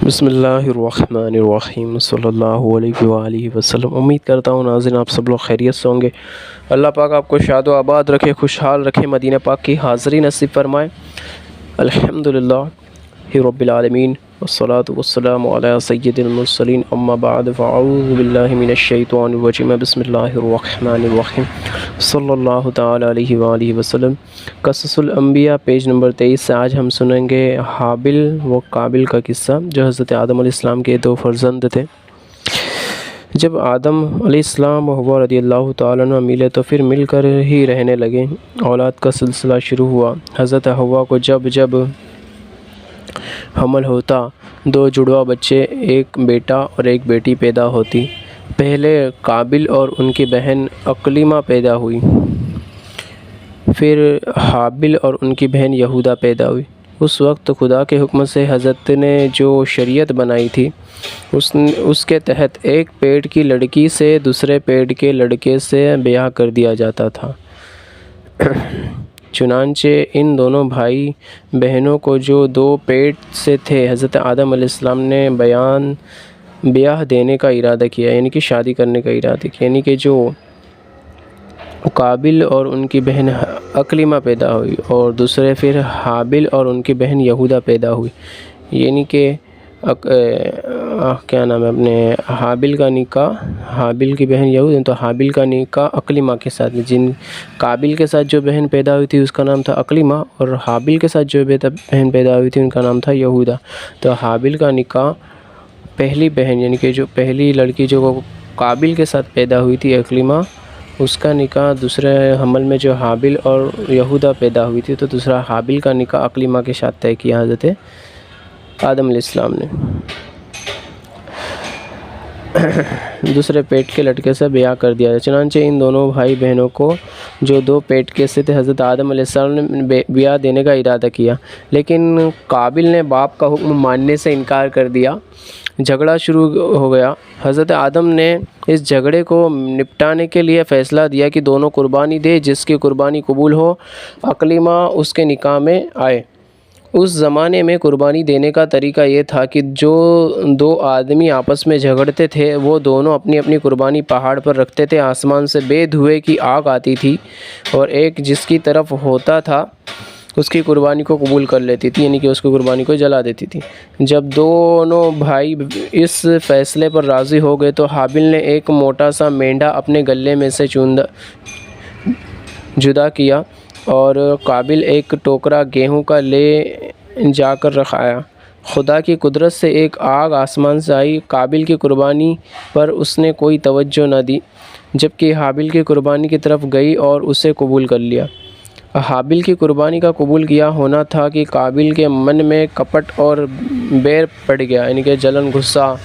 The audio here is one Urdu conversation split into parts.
بسم اللہ الرحمن الرحیم صلی اللہ علیہ وآلہ وسلم۔ امید کرتا ہوں ناظرین آپ سب لوگ خیریت سے ہوں گے۔ اللہ پاک آپ کو شاد و آباد رکھے، خوشحال رکھے، مدینہ پاک کی حاضری نصیب فرمائے۔ الحمدللہ رب العالمین والصلاة والسلام علی سید المرسلین، اما بعد فاعوذ باللہ من الشیطان الرجیم، بسم اللہ الرحمن الرحیم صلی اللہ تعالی علیہ وآلہ وسلم۔ قصص الانبیاء پیج نمبر 23 سے آج ہم سنیں گے حابل و قابل کا قصہ، جو حضرت آدم علیہ السلام کے دو فرزند تھے۔ جب آدم علیہ السلام و حوا رضی اللہ تعالیٰ عنہ ملے تو پھر مل کر ہی رہنے لگے۔ اولاد کا سلسلہ شروع ہوا۔ حضرت حوا کو جب حمل ہوتا، دو جڑواں بچے، ایک بیٹا اور ایک بیٹی پیدا ہوتی۔ پہلے قابل اور ان کی بہن اقلیمہ پیدا ہوئی، پھر حابل اور ان کی بہن یہودا پیدا ہوئی۔ اس وقت خدا کے حکم سے حضرت نے جو شریعت بنائی تھی اس کے تحت ایک پیٹ کی لڑکی سے دوسرے پیٹ کے لڑکے سے بیاہ کر دیا جاتا تھا۔ چنانچہ ان دونوں بھائی بہنوں کو جو دو پیٹ سے تھے، حضرت آدم علیہ السلام نے بیاہ دینے کا ارادہ کیا، یعنی کہ شادی کرنے کا ارادہ کیا، یعنی کہ جو قابل اور ان کی بہن اقلیمہ پیدا ہوئی اور دوسرے پھر حابل اور ان کی بہن یہودا پیدا ہوئی، یعنی کہ کیا نام ہے اپنے حابل کا نکاح، حابل کی بہن یہودا، تو حابل کا نکاح اقلیمہ کے ساتھ، جن قابل کے ساتھ جو بہن پیدا ہوئی تھی اس کا نام تھا اقلیمہ، اور حابل کے ساتھ جو بہن پیدا ہوئی تھی ان کا نام تھا یہودا۔ تو حابل کا نکاح پہلی بہن، یعنی کہ جو پہلی لڑکی جو قابل کے ساتھ پیدا ہوئی تھی اقلیمہ، اس کا نکاح دوسرے حمل میں جو حابل اور یہودا پیدا ہوئی تھی، تو دوسرا حابل کا نکاح اقلیمہ کے ساتھ طے کیا حضرت آدم علیہ السلام نے۔ دوسرے پیٹ کے لڑکے سے بیاہ کر دیا۔ چنانچہ ان دونوں بھائی بہنوں کو جو دو پیٹ کے سے تھے، حضرت آدم علیہ السلام نے بیاہ دینے کا ارادہ کیا، لیکن قابل نے باپ کا حکم ماننے سے انکار کر دیا۔ جھگڑا شروع ہو گیا۔ حضرت آدم نے اس جھگڑے کو نپٹانے کے لیے فیصلہ دیا کہ دونوں قربانی دے، جس کی قربانی قبول ہو اقلیمہ اس کے نکاح میں آئے۔ اس زمانے میں قربانی دینے کا طریقہ یہ تھا کہ جو دو آدمی آپس میں جھگڑتے تھے وہ دونوں اپنی اپنی قربانی پہاڑ پر رکھتے تھے، آسمان سے بے دھوئے کی آگ آتی تھی اور ایک جس کی طرف ہوتا تھا اس کی قربانی کو قبول کر لیتی تھی، یعنی کہ اس کی قربانی کو جلا دیتی تھی۔ جب دونوں بھائی اس فیصلے پر راضی ہو گئے تو حابل نے ایک موٹا سا مینڈھا اپنے گلے میں سے جدا کیا اور قابل ایک ٹوکرا گیہوں کا لے جا کر رکھایا۔ خدا کی قدرت سے ایک آگ آسمان سے آئی۔ قابل کی قربانی پر اس نے کوئی توجہ نہ دی، جبکہ حابل کی قربانی کی طرف گئی اور اسے قبول کر لیا۔ حابل کی قربانی کا قبول کیا ہونا تھا کہ قابل کے من میں کپٹ اور بیر پڑ گیا، یعنی کہ جلن، غصہ،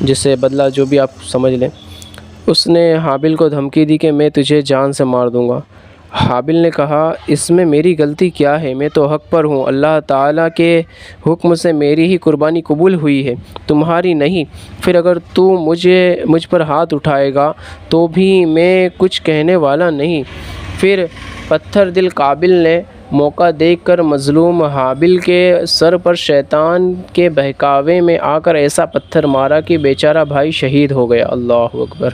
جسے بدلہ جو بھی آپ سمجھ لیں۔ اس نے حابل کو دھمکی دی کہ میں تجھے جان سے مار دوں گا۔ حابل نے کہا اس میں میری غلطی کیا ہے، میں تو حق پر ہوں، اللہ تعالیٰ کے حکم سے میری ہی قربانی قبول ہوئی ہے، تمہاری نہیں۔ پھر اگر تو مجھ پر ہاتھ اٹھائے گا تو بھی میں کچھ کہنے والا نہیں۔ پھر پتھر دل قابل نے موقع دیکھ کر مظلوم حابل کے سر پر شیطان کے بہکاوے میں آ کر ایسا پتھر مارا کہ بیچارہ بھائی شہید ہو گیا۔ اللہ اکبر۔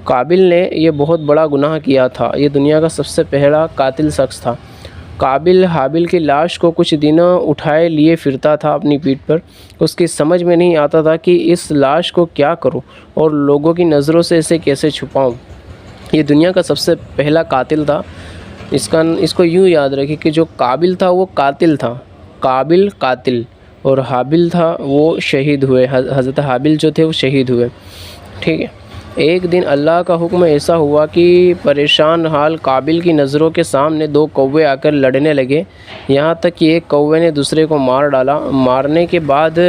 قابل نے یہ بہت بڑا گناہ کیا تھا، یہ دنیا کا سب سے پہلا قاتل شخص تھا۔ قابل حابل کی لاش کو کچھ دنوں اٹھائے لیے پھرتا تھا اپنی پیٹھ پر۔ اس کی سمجھ میں نہیں آتا تھا کہ اس لاش کو کیا کروں اور لوگوں کی نظروں سے اسے کیسے چھپاؤں۔ یہ دنیا کا سب سے پہلا قاتل تھا۔ اس کو یوں یاد رکھیں کہ جو قابل تھا وہ قاتل تھا، قابل قاتل، اور حابل تھا وہ شہید ہوئے، حضرت حابل جو تھے وہ شہید ہوئے۔ ٹھیک ہے۔ ایک دن اللہ کا حکم ایسا ہوا کہ پریشان حال قابل کی نظروں کے سامنے دو کوے آ کر لڑنے لگے، یہاں تک کہ ایک کوے نے دوسرے کو مار ڈالا۔ مارنے کے بعد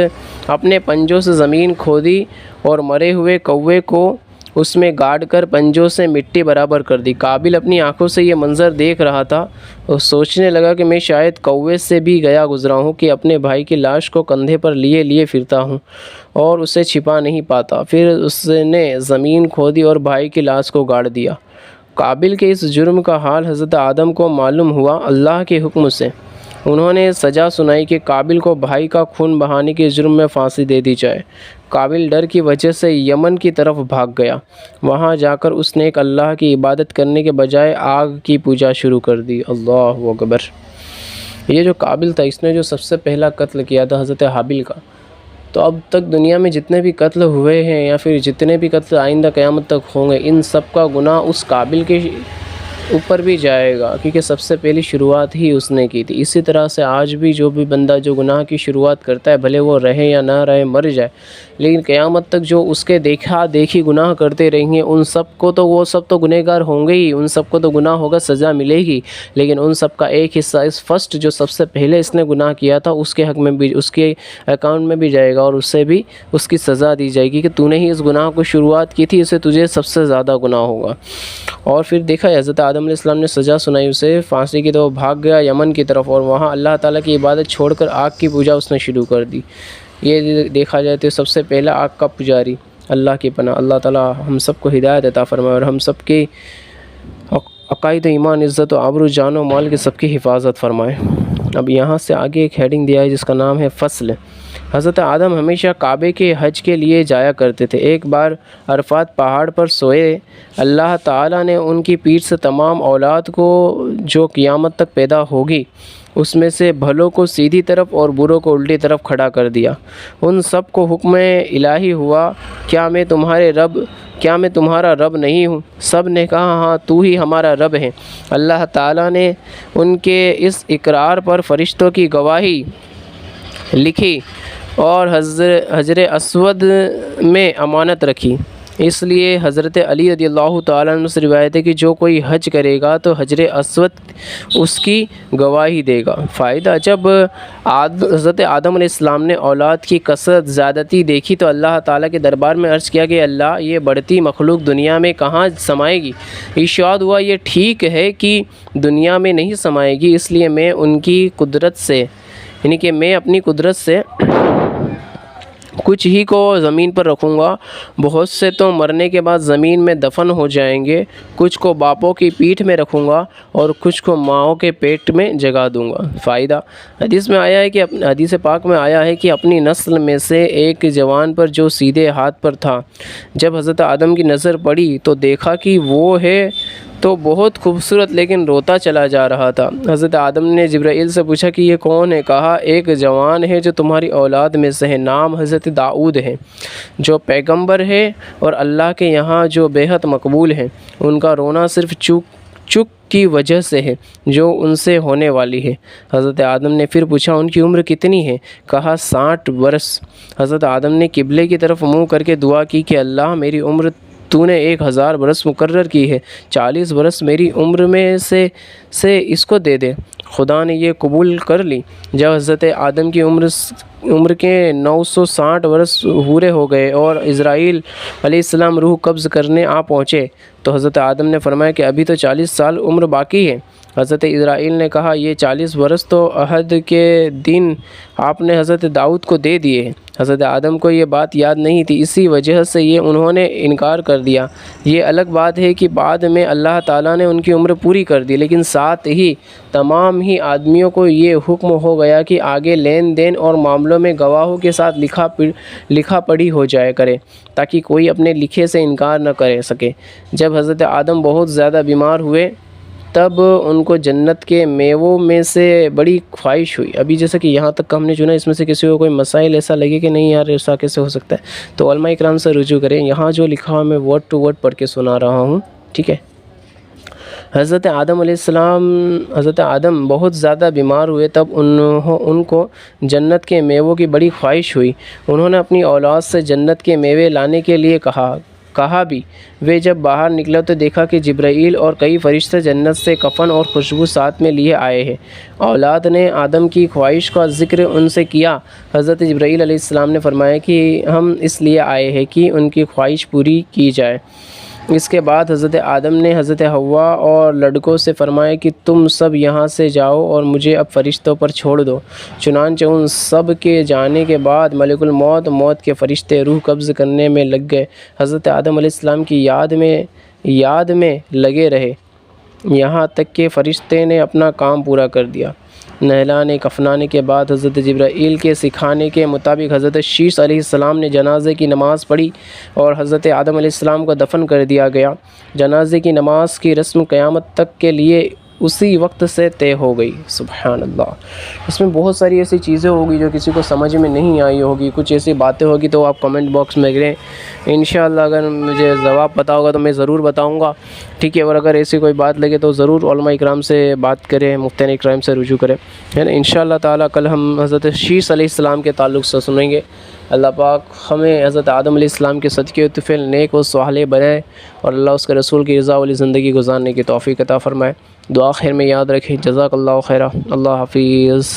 اپنے پنجوں سے زمین کھودی اور مرے ہوئے کوے کو اس میں گاڑ کر پنجوں سے مٹی برابر کر دی۔ قابل اپنی آنکھوں سے یہ منظر دیکھ رہا تھا اور سوچنے لگا کہ میں شاید کوے سے بھی گیا گزرا ہوں کہ اپنے بھائی کی لاش کو کندھے پر لیے پھرتا ہوں اور اسے چھپا نہیں پاتا۔ پھر اس نے زمین کھودی اور بھائی کی لاش کو گاڑ دیا۔ قابل کے اس جرم کا حال حضرت آدم کو معلوم ہوا۔ اللہ کے حکم سے انہوں نے سزا سنائی کہ قابل کو بھائی کا خون بہانے کے جرم میں پھانسی دے دی جائے۔ قابل ڈر کی وجہ سے یمن کی طرف بھاگ گیا۔ وہاں جا کر اس نے ایک اللہ کی عبادت کرنے کے بجائے آگ کی پوجا شروع کر دی۔ اللہ اکبر۔ یہ جو قابل تھا اس نے جو سب سے پہلا قتل کیا تھا حضرت حابیل کا، تو اب تک دنیا میں جتنے بھی قتل ہوئے ہیں یا پھر جتنے بھی قتل آئندہ قیامت تک ہوں گے، ان سب کا گناہ اس قابل کے اوپر بھی جائے گا، کیونکہ سب سے پہلی شروعات ہی اس نے کی تھی۔ اسی طرح سے آج بھی جو بھی بندہ جو گناہ کی شروعات کرتا ہے، بھلے وہ رہے یا نہ رہے، مر جائے، لیکن قیامت تک جو اس کے دیکھا دیکھی گناہ کرتے رہیں گے، ان سب کو تو وہ سب تو گنہگار ہوں گے ہی، ان سب کو تو گناہ ہوگا، سزا ملے گی، لیکن ان سب کا ایک حصہ اس فرسٹ جو سب سے پہلے اس نے گناہ کیا تھا اس کے حق میں بھی، اس کے اکاؤنٹ میں بھی جائے گا، اور اس سے بھی اس کی سزا دی جائے گی کہ تو نے ہی اس گناہ کو شروعات کی تھی، اسے تجھے سب سے زیادہ گناہ ہوگا۔ اور پھر دیکھا حضرت آدم علیہ السلام نے سزا سنائی اسے پھانسی کی، تو وہ بھاگ گیا یمن کی طرف، اور وہاں اللہ تعالیٰ کی عبادت چھوڑ کر آگ کی پوجا اس نے شروع کر دی۔ یہ دیکھا جائے تو سب سے پہلا آگ کا پجاری۔ اللہ کی پناہ، اللہ تعالیٰ ہم سب کو ہدایت عطا فرمائے، اور ہم سب کی عقائد ایمان، عزت و آبرو، جان و مال کی سب کی حفاظت فرمائے۔ اب یہاں سے آگے ایک ہیڈنگ دیا ہے جس کا نام ہے فصل۔ حضرت آدم ہمیشہ کعبے کے حج کے لیے جایا کرتے تھے۔ ایک بار عرفات پہاڑ پر سوئے، اللہ تعالیٰ نے ان کی پیٹھ سے تمام اولاد کو جو قیامت تک پیدا ہوگی اس میں سے بھلوں کو سیدھی طرف اور بروں کو الٹی طرف کھڑا کر دیا۔ ان سب کو حکم الہی ہوا، کیا میں تمہارا رب نہیں ہوں؟ سب نے کہا ہاں تو ہی ہمارا رب ہے۔ اللہ تعالیٰ نے ان کے اس اقرار پر فرشتوں کی گواہی لکھی اور حجر اسود میں امانت رکھی۔ اس لیے حضرت علی رضی اللہ تعالیٰ عنہ سے روایت ہے کہ جو کوئی حج کرے گا تو حجر اسود اس کی گواہی دے گا۔ فائدہ، جب حضرت آدم علیہ السلام نے اولاد کی کثرت زیادتی دیکھی تو اللہ تعالیٰ کے دربار میں عرض کیا کہ اللہ، یہ بڑھتی مخلوق دنیا میں کہاں سمائے گی؟ ارشاد ہوا یہ ٹھیک ہے کہ دنیا میں نہیں سمائے گی، اس لیے میں ان کی قدرت سے، یعنی کہ میں اپنی قدرت سے کچھ ہی کو زمین پر رکھوں گا، بہت سے تو مرنے کے بعد زمین میں دفن ہو جائیں گے، کچھ کو باپوں کی پیٹھ میں رکھوں گا اور کچھ کو ماؤں کے پیٹ میں جگا دوں گا۔ فائدہ، حدیث پاک میں آیا ہے کہ اپنی نسل میں سے ایک جوان پر جو سیدھے ہاتھ پر تھا، جب حضرت آدم کی نظر پڑی تو دیکھا کہ وہ ہے تو بہت خوبصورت لیکن روتا چلا جا رہا تھا۔ حضرت آدم نے جبرائیل سے پوچھا کہ یہ کون ہے؟ کہا ایک جوان ہے جو تمہاری اولاد میں سے ہے، نام حضرت داؤد ہے، جو پیغمبر ہے اور اللہ کے یہاں جو بے حد مقبول ہیں۔ ان کا رونا صرف چک کی وجہ سے ہے جو ان سے ہونے والی ہے۔ حضرت آدم نے پھر پوچھا ان کی عمر کتنی ہے؟ کہا 60 برس۔ حضرت آدم نے قبلے کی طرف منہ کر کے دعا کی کہ اللہ، میری عمر تو نے 1000 برس مقرر کی ہے، 40 برس میری عمر میں سے اس کو دے دے۔ خدا نے یہ قبول کر لی۔ جب حضرت آدم کی عمر کے 960 برس پورے ہو گئے اور عزرائیل علیہ السلام روح قبض کرنے آ پہنچے تو حضرت آدم نے فرمایا کہ ابھی تو 40 سال عمر باقی ہے۔ حضرت عزرائیل نے کہا یہ 40 برس تو عہد کے دن آپ نے حضرت داؤد کو دے دیے ہیں۔ حضرت آدم کو یہ بات یاد نہیں تھی، اسی وجہ سے انہوں نے انکار کر دیا۔ یہ الگ بات ہے کہ بعد میں اللہ تعالیٰ نے ان کی عمر پوری کر دی، لیکن ساتھ ہی تمام ہی آدمیوں کو یہ حکم ہو گیا کہ آگے لین دین اور معاملوں میں گواہوں کے ساتھ لکھا پڑھی ہو جائے کرے، تاکہ کوئی اپنے لکھے سے انکار نہ کر سکے۔ جب حضرت آدم بہت زیادہ بیمار ہوئے تب ان کو جنت کے میووں میں سے بڑی خواہش ہوئی۔ ابھی جیسا کہ یہاں تک ہم نے چنا، اس میں سے کسی کو کوئی مسائل ایسا لگے کہ نہیں یار ایسا کیسے ہو سکتا ہے تو علماء اکرام سے رجوع کریں۔ یہاں جو لکھا ہوا میں ورڈ ٹو ورڈ پڑھ کے سنا رہا ہوں، ٹھیک ہے۔ حضرت آدم بہت زیادہ بیمار ہوئے تب ان کو جنت کے میووں کی بڑی خواہش ہوئی۔ انہوں نے اپنی اولاد سے جنت کے میوے لانے کے لیے کہا بھی۔ وہ جب باہر نکلا تو دیکھا کہ جبرائیل اور کئی فرشتے جنت سے کفن اور خوشبو ساتھ میں لیے آئے ہیں۔ اولاد نے آدم کی خواہش کا ذکر ان سے کیا۔ حضرت جبرائیل علیہ السلام نے فرمایا کہ ہم اس لیے آئے ہیں کہ ان کی خواہش پوری کی جائے۔ اس کے بعد حضرت آدم نے حضرت حوا اور لڑکوں سے فرمایا کہ تم سب یہاں سے جاؤ اور مجھے اب فرشتوں پر چھوڑ دو۔ چنانچہ ان سب کے جانے کے بعد ملک الموت، موت کے فرشتے روح قبض کرنے میں لگ گئے۔ حضرت آدم علیہ السلام کی یاد میں لگے رہے یہاں تک کہ فرشتے نے اپنا کام پورا کر دیا۔ نہلانے کفنانے کے بعد حضرت جبرائیل کے سکھانے کے مطابق حضرت شیش علیہ السلام نے جنازے کی نماز پڑھی اور حضرت آدم علیہ السلام کو دفن کر دیا گیا۔ جنازے کی نماز کی رسم قیامت تک کے لیے اسی وقت سے طے ہو گئی۔ سبحان اللہ۔ اس میں بہت ساری ایسی چیزیں ہوگی جو کسی کو سمجھ میں نہیں آئی ہوگی، کچھ ایسی باتیں ہوگی تو آپ کمنٹ باکس میں کریں، انشاءاللہ اگر مجھے جواب پتا ہوگا تو میں ضرور بتاؤں گا، ٹھیک ہے۔ اور اگر ایسی کوئی بات لگے تو ضرور علماء اکرام سے بات کریں، مفتیان اکرام سے رجوع کریں، ہے نا۔ انشاءاللہ تعالیٰ کل ہم حضرت شیش علیہ السلام کے تعلق سے سنیں گے۔ اللہ پاک ہمیں حضرت آدم علیہ السلام کے صدقے طفیل نیک و صالح بنائے اور اللہ اس کے رسول کی رضا والی زندگی گزارنے کی توفیق عطا فرمائے۔ دعا خیر میں یاد رکھیں۔ جزاک اللہ خیرہ۔ اللہ حافظ۔